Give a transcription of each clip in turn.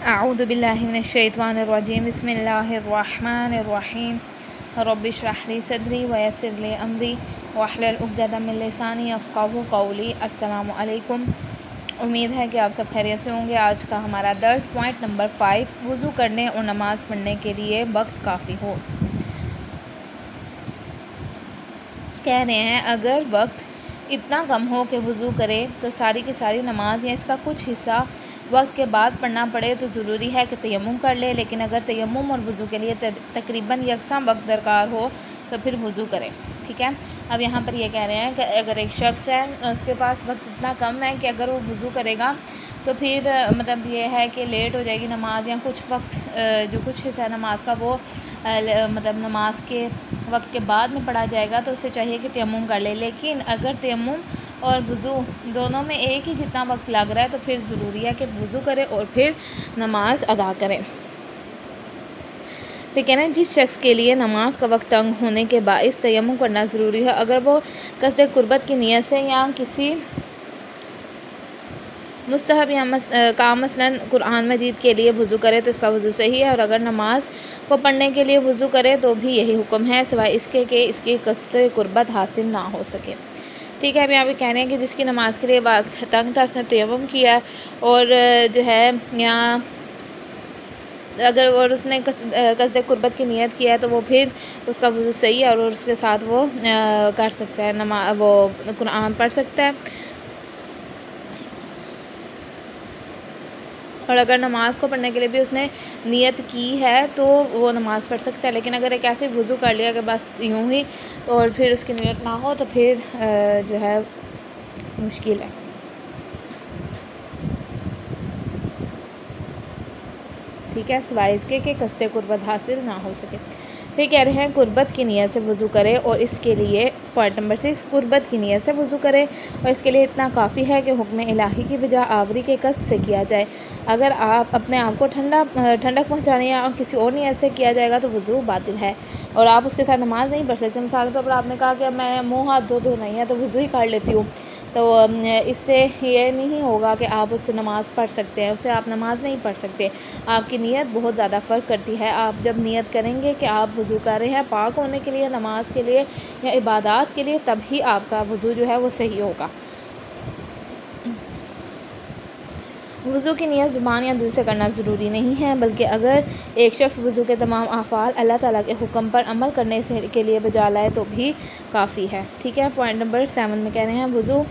اعوذ باللہ من الشیطان الرجیم بسم اللہ الرحمن الرحیم رب اشرح لی صدری ویسر لی امری واحلل عقدۃ من لسانی یفقہوا قولی۔ السلام علیکم، امید ہے کہ آپ سب خیریت سے ہوں گے۔ آج کا ہمارا درس پوائنٹ نمبر 5، وضو کرنے اور نماز پڑھنے کے لیے وقت کافی ہو۔ کہہ رہے ہیں اگر وقت اتنا کم ہو کہ وضو کرے تو ساری کی ساری نماز یا اس کا کچھ حصہ وقت کے بعد پڑھنا پڑے تو ضروری ہے کہ تیمم کر لے، لیکن اگر تیمم اور وضو کے لیے تقریباً یکساں وقت درکار ہو تو پھر وضو کرے۔ ٹھیک ہے، اب یہاں پر یہ کہہ رہے ہیں کہ اگر ایک شخص ہے اس کے پاس وقت اتنا کم ہے کہ اگر وہ وضو کرے گا تو پھر مطلب یہ ہے کہ لیٹ ہو جائے گی نماز، یا کچھ وقت جو کچھ حصہ نماز کا وہ مطلب نماز کے وقت کے بعد میں پڑھا جائے گا، تو اسے چاہیے کہ تیمم کر لے۔ لیکن اگر تیمم اور وضو دونوں میں ایک ہی جتنا وقت لگ رہا ہے تو پھر ضروری ہے کہ وضو کرے اور پھر نماز ادا کرے۔ پھر کہنا ہے جس شخص کے لیے نماز کا وقت تنگ ہونے کے باعث تیمم کرنا ضروری ہے، اگر وہ قصد قربت کی نیت سے یا کسی مستحب یا کام مثلاً قرآن مجید کے لیے وضو کرے تو اس کا وضو صحیح ہے، اور اگر نماز کو پڑھنے کے لیے وضو کرے تو بھی یہی حکم ہے، سوائے اس کے کہ اس کی قصد قربت حاصل نہ ہو سکے۔ ٹھیک ہے، اب یہاں پہ کہہ رہے ہیں کہ جس کی نماز کے لیے وقت تنگ تھا اس نے تیمم کیا اور جو ہے یا اگر اور اس نے قصد قربت کی نیت کیا ہے تو وہ پھر اس کا وضو صحیح ہے اور اس کے ساتھ وہ کر سکتا ہے، وہ قرآن پڑھ سکتا ہے۔ اور اگر نماز کو پڑھنے کے لیے بھی اس نے نیت کی ہے تو وہ نماز پڑھ سکتا ہے، لیکن اگر ایک ایسے وضو کر لیا کہ بس یوں ہی اور پھر اس کی نیت نہ ہو تو پھر جو ہے مشکل ہے۔ ٹھیک ہے، سوائے اس کے کہ قصد قربت حاصل نہ ہو سکے۔ پھر کہہ رہے ہیں قربت کی نیت سے وضو کرے، اور اس کے لیے پوائنٹ نمبر 6، قربت کی نیت سے وضو کرے اور اس کے لیے اتنا کافی ہے کہ حکم الہی کی بجائے آوری کے قصد سے کیا جائے۔ اگر آپ اپنے آپ کو ٹھنڈک پہنچانے یا کسی اور نیت سے کیا جائے گا تو وضو باطل ہے اور آپ اس کے ساتھ نماز نہیں پڑھ سکتے۔ مثال کے طور پر آپ نے کہا کہ میں منہ ہاتھ دھونا ہی ہے تو وضو ہی کر لیتی ہوں، تو اس سے یہ نہیں ہوگا کہ آپ اس سے نماز پڑھ سکتے ہیں، اس سے آپ نماز نہیں پڑھ سکتے۔ آپ کی نیت بہت زیادہ فرق کرتی ہے۔ آپ جب نیت کریں گے کہ آپ وضو کر رہے ہیں پاک ہونے کے لیے، نماز کے لیے یا عبادات کے لیے، تب ہی آپ کا وضو جو ہے وہ صحیح ہوگا۔ وضو کی نیت زبان یا دل سے کرنا ضروری نہیں ہے، بلکہ اگر ایک شخص وضو کے تمام افعال اللہ تعالیٰ کے حکم پر عمل کرنے کے لیے بجا لائے تو بھی کافی ہے۔ ٹھیک ہے، پوائنٹ نمبر 7 میں کہہ رہے ہیں وضو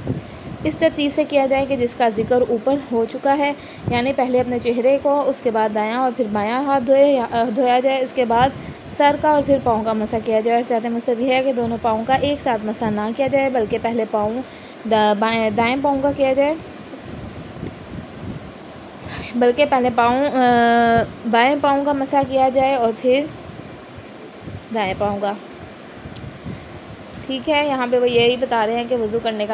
اس ترتیب سے کیا جائے کہ جس کا ذکر اوپر ہو چکا ہے، یعنی پہلے اپنے چہرے کو، اس کے بعد دایاں اور پھر بایاں ہاتھ دھویا جائے، اس کے بعد سر کا اور پھر پاؤں کا مسح کیا جائے۔ اور احتیاط مستحب ہے کہ دونوں پاؤں کا ایک ساتھ مسح نہ کیا جائے، بلکہ پہلے دائیں پاؤں کا کیا جائے، بلکہ پہلے بائیں پاؤں کا مسح کیا جائے اور پھر دائیں پاؤں کا۔ ٹھیک ہے، یہاں پہ وہ یہی بتا رہے ہیں کہ وضو کرنے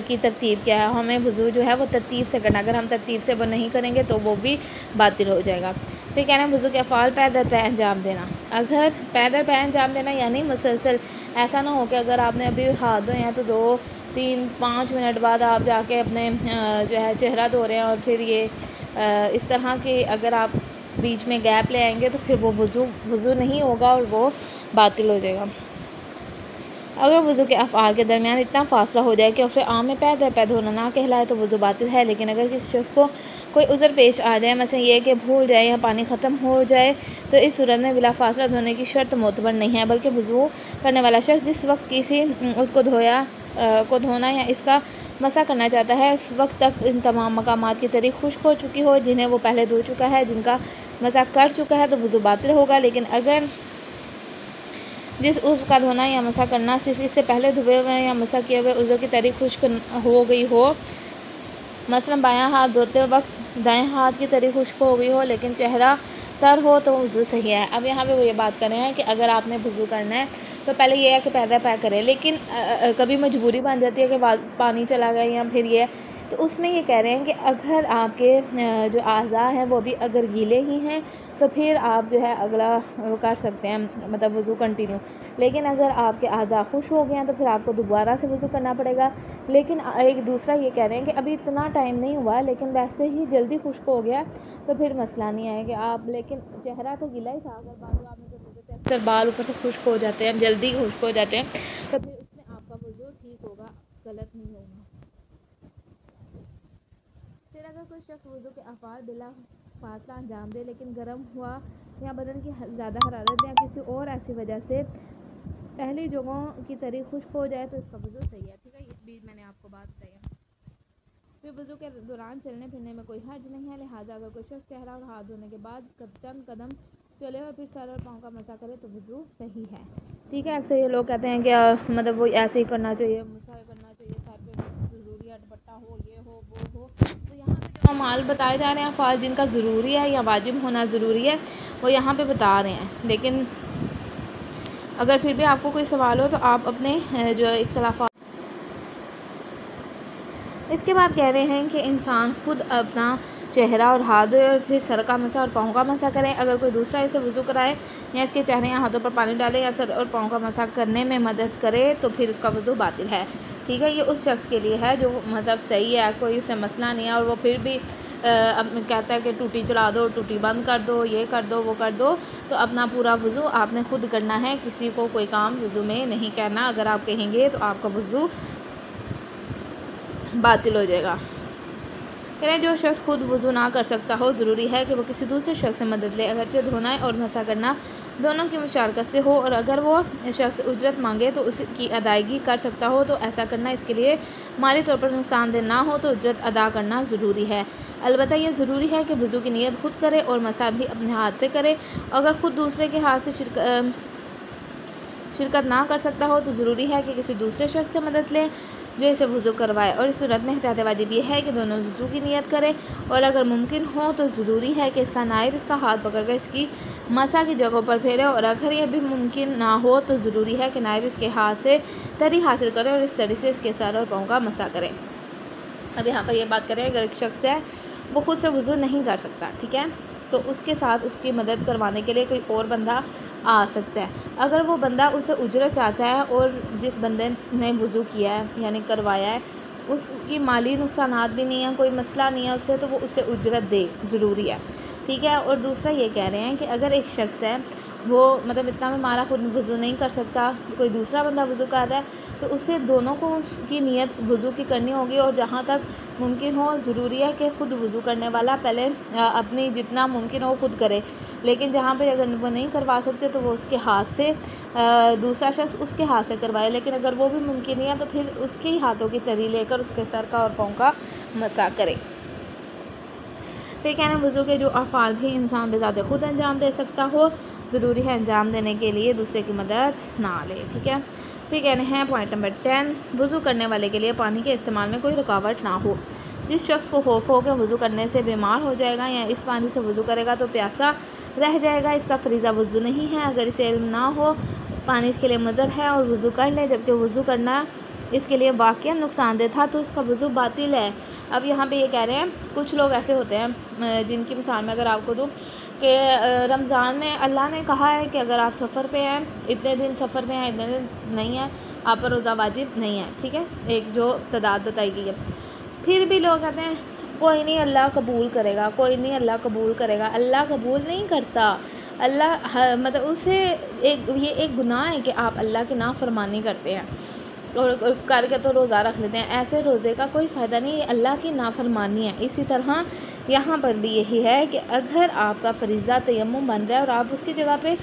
کی ترتیب کیا ہے، ہمیں وضو جو ہے وہ ترتیب سے کرنا، اگر ہم ترتیب سے وہ نہیں کریں گے تو وہ بھی باطل ہو جائے گا۔ پھر کہنا ہے وضو کے افعال پے در پے انجام دینا۔ اگر پے در پے انجام دینا یعنی مسلسل، ایسا نہ ہو کہ اگر آپ نے ابھی ہاتھ دھوئے ہیں تو 2، 3، 5 منٹ بعد آپ جا کے اپنے جو ہے چہرہ دھو رہے ہیں، اور پھر یہ اس طرح کہ اگر آپ بیچ میں گیپ لے آئیں گے تو پھر وہ وضو نہیں ہوگا اور وہ باطل ہو جائے گا۔ اگر وضو کے افعال کے درمیان اتنا فاصلہ ہو جائے کہ اسے عام میں پے در پے دھونا نہ کہلائے تو وضو باطل ہے، لیکن اگر کسی شخص کو کوئی عذر پیش آ جائے، مثلا یہ کہ بھول جائے یا پانی ختم ہو جائے، تو اس صورت میں بلا فاصلہ دھونے کی شرط معتبر نہیں ہے، بلکہ وضو کرنے والا شخص جس وقت اس کو دھونا یا اس کا مسح کرنا چاہتا ہے اس وقت تک ان تمام مقامات کی تری خشک ہو چکی ہو جنہیں وہ پہلے دھو چکا ہے، جن کا مسح کر چکا ہے، تو وضو باطل ہوگا۔ لیکن اگر جس عضو کا دھونا یا مسح کرنا صرف اس سے پہلے دھوئے ہوئے یا مسح کیے ہوئے عضو کی تری خشک ہو گئی ہو، مثلا بایاں ہاتھ دھوتے وقت دائیں ہاتھ کی تری خشک ہو گئی ہو لیکن چہرہ تر ہو تو وضو صحیح ہے۔ اب یہاں پہ وہ یہ بات کر رہے ہیں کہ اگر آپ نے وضو کرنا ہے تو پہلے یہ ہے کہ پے در پے کریں، لیکن کبھی مجبوری بن جاتی ہے کہ پانی چلا گیا یا پھر یہ تو اس میں یہ کہہ رہے ہیں کہ اگر آپ کے جو اعضاء ہیں وہ بھی اگر گیلے ہی ہیں تو پھر آپ جو ہے اگلا کر سکتے ہیں مطلب وضو کنٹینیو، لیکن اگر آپ کے اعضاء خشک ہو گئے ہیں تو پھر آپ کو دوبارہ سے وضو کرنا پڑے گا۔ لیکن ایک دوسرا یہ کہہ رہے ہیں کہ ابھی اتنا ٹائم نہیں ہوا لیکن ویسے ہی جلدی خشک ہو گیا تو پھر مسئلہ نہیں آئے گا آپ، لیکن چہرہ تو گیلا ہی تھا، اگر بعض آپ نے ضرورت ہے اکثر بال اوپر سے خشک ہو جاتے ہیں، جلدی خشک ہو جاتے ہیں، تو پھر اس میں آپ کا وضو ٹھیک ہوگا، غلط نہیں ہوگا۔ پھر اگر کوئی شخص وضو کے افعال بلا فاصلہ انجام دے لیکن گرم ہوا یا بدن کی زیادہ حرارت یا کسی اور ایسی وجہ سے پہلی جگہوں کی طرح خشک ہو جائے تو اس کا وضو صحیح ہے، ٹھیک ہے، یہ بھی میں نے آپ کو بات بتائی ہے۔ پھر وضو کے دوران چلنے پھرنے میں کوئی حرج نہیں ہے، لہٰذا اگر کوئی شخص چہرہ اور ہاتھ دھونے کے بعد چند قدم چلے اور پھر سر اور پاؤں کا مسح کرے تو وضو صحیح ہے، ٹھیک ہے۔ اکثر یہ لوگ کہتے ہیں کہ مطلب وہ ایسے ہی کرنا چاہیے، مسح کرنا چاہیے، سر پہ ضروری ہے، دوپٹہ ہو، یہ ہو وہ ہو، تو یہاں پہ جو اعمال بتائے جا رہے ہیں، افعال جن کا ضروری ہے یا واجب ہونا ضروری ہے وہ یہاں پہ بتا رہے ہیں، لیکن اگر پھر بھی آپ کو کوئی سوال ہو تو آپ اپنے جو اختلافات۔ اس کے بعد کہہ رہے ہیں کہ انسان خود اپنا چہرہ اور ہاتھ دھوئے اور پھر سر کا مسح اور پاؤں کا مسح کرے، اگر کوئی دوسرا اسے وضو کرائے یا اس کے چہرے یا ہاتھوں پر پانی ڈالے یا سر اور پاؤں کا مسح کرنے میں مدد کرے تو پھر اس کا وضو باطل ہے، ٹھیک ہے۔ یہ اس شخص کے لیے ہے جو مطلب صحیح ہے، کوئی اسے مسئلہ نہیں ہے اور وہ پھر بھی کہتا ہے کہ ٹوٹی چلا دو، ٹوٹی بند کر دو، یہ کر دو وہ کر دو، تو اپنا پورا وضو آپ نے خود کرنا ہے، کسی کو کوئی کام وضو میں نہیں کرنا، اگر آپ کہیں گے تو آپ کا وضو باطل ہو جائے گا۔ کہنے جو شخص خود وضو نہ کر سکتا ہو ضروری ہے کہ وہ کسی دوسرے شخص سے مدد لے، اگرچہ دھونا اور مسح کرنا دونوں کی مشارکت سے ہو، اور اگر وہ شخص اجرت مانگے تو اس کی ادائیگی کر سکتا ہو تو ایسا کرنا اس کے لیے مالی طور پر نقصان دہ نہ ہو تو اجرت ادا کرنا ضروری ہے، البتہ یہ ضروری ہے کہ وضو کی نیت خود کرے اور مسح بھی اپنے ہاتھ سے کرے، اگر خود دوسرے کے ہاتھ سے شرکت نہ کر سکتا ہو تو ضروری ہے کہ کسی دوسرے شخص سے مدد لے جو اسے وضو کروائے، اور اس صورت میں احتیاط واجب یہ ہے کہ دونوں وضو کی نیت کرے، اور اگر ممکن ہو تو ضروری ہے کہ اس کا نائب اس کا ہاتھ پکڑ کر اس کی مسح کی جگہوں پر پھیرے، اور اگر یہ بھی ممکن نہ ہو تو ضروری ہے کہ نائب اس کے ہاتھ سے تری حاصل کرے اور اس طرح سے اس کے سر اور پاؤں کا مسح کرے۔ اب یہاں پر یہ بات کریں اگر ایک شخص ہے وہ خود سے وضو نہیں کر سکتا، ٹھیک ہے، تو اس کے ساتھ اس کی مدد کروانے کے لیے کوئی اور بندہ آ سکتا ہے، اگر وہ بندہ اسے اجرت چاہتا ہے اور جس بندے نے وضو کیا ہے یعنی کروایا ہے اس کی مالی نقصانات بھی نہیں ہیں، کوئی مسئلہ نہیں ہے اسے، تو وہ اسے اجرت دے، ضروری ہے، ٹھیک ہے۔ اور دوسرا یہ کہہ رہے ہیں کہ اگر ایک شخص ہے وہ مطلب اتنا میں مارا خود وضو نہیں کر سکتا، کوئی دوسرا بندہ وضو کر رہا ہے تو اسے دونوں کو اس کی نیت وضو کی کرنی ہوگی، اور جہاں تک ممکن ہو ضروری ہے کہ خود وضو کرنے والا پہلے اپنی جتنا ممکن ہو خود کرے، لیکن جہاں پہ اگر وہ نہیں کروا سکتے تو وہ اس کے ہاتھ سے دوسرا شخص اس کے ہاتھ سے کروائے، لیکن اگر وہ بھی ممکن نہیں ہے تو پھر اس کے ہی ہاتھوں کی تری لے کر اس کے سر کا اور پاؤں کا مسح کرے۔ پھر کہنا وضو کے جو افعال بھی انسان بذات خود انجام دے سکتا ہو ضروری ہے انجام دینے کے لیے دوسرے کی مدد نہ لے، ٹھیک ہے۔ پھر کہنے ہیں پوائنٹ نمبر 10، وضو کرنے والے کے لیے پانی کے استعمال میں کوئی رکاوٹ نہ ہو، جس شخص کو خوف ہو کہ وضو کرنے سے بیمار ہو جائے گا یا اس پانی سے وضو کرے گا تو پیاسا رہ جائے گا، اس کا فریضہ وضو نہیں ہے، اگر اسے علم نہ ہو پانی اس کے لیے مضر ہے اور وضو کر لے جبکہ وضو کرنا اس کے لیے واقعا نقصان دہ تھا تو اس کا وضو باطل ہے۔ اب یہاں پہ یہ کہہ رہے ہیں کچھ لوگ ایسے ہوتے ہیں جن کی مثال میں اگر آپ کو دوں کہ رمضان میں اللہ نے کہا ہے کہ اگر آپ سفر پہ ہیں، اتنے دن سفر میں ہیں، اتنے دن نہیں ہیں، آپ پر روزہ واجب نہیں ہے، ٹھیک ہے، ایک جو تعداد بتائی گئی ہے، پھر بھی لوگ کہتے ہیں کوئی نہیں اللہ قبول کرے گا، کوئی نہیں اللہ قبول کرے گا، اللہ قبول نہیں کرتا، اللہ مطلب اسے یہ ایک گناہ ہے کہ آپ اللہ کی نافرمانی کرتے ہیں اور کر کے تو روزہ رکھ لیتے ہیں، ایسے روزے کا کوئی فائدہ نہیں، یہ اللہ کی نافرمانی ہے۔ اسی طرح یہاں پر بھی یہی ہے کہ اگر آپ کا فریضہ تیمم بن رہا ہے اور آپ اس کی جگہ پہ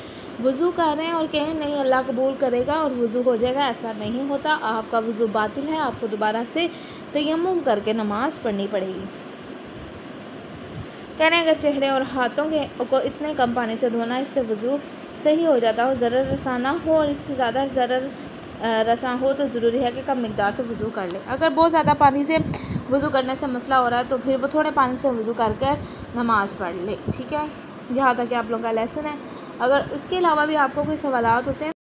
وضو کر رہے ہیں اور کہیں نہیں اللہ قبول کرے گا اور وضو ہو جائے گا، ایسا نہیں ہوتا، آپ کا وضو باطل ہے، آپ کو دوبارہ سے تیمم کر کے نماز پڑھنی پڑے گی۔ کہہ رہے ہیں اگر چہرے اور ہاتھوں کو اتنے کم پانی سے دھونا اس سے وضو صحیح ہو جاتا ہو، ضرر رساں نہ ہو اور اس سے زیادہ ضرر رساں ہو تو ضروری ہے کہ کم مقدار سے وضو کر لے، اگر بہت زیادہ پانی سے وضو کرنے سے مسئلہ ہو رہا ہے تو پھر وہ تھوڑے پانی سے وضو کر کر نماز پڑھ لے، ٹھیک ہے، یہاں تک کہ آپ لوگوں کا لیسن ہے۔ اگر اس کے علاوہ بھی آپ کو کوئی سوالات ہوتے ہیں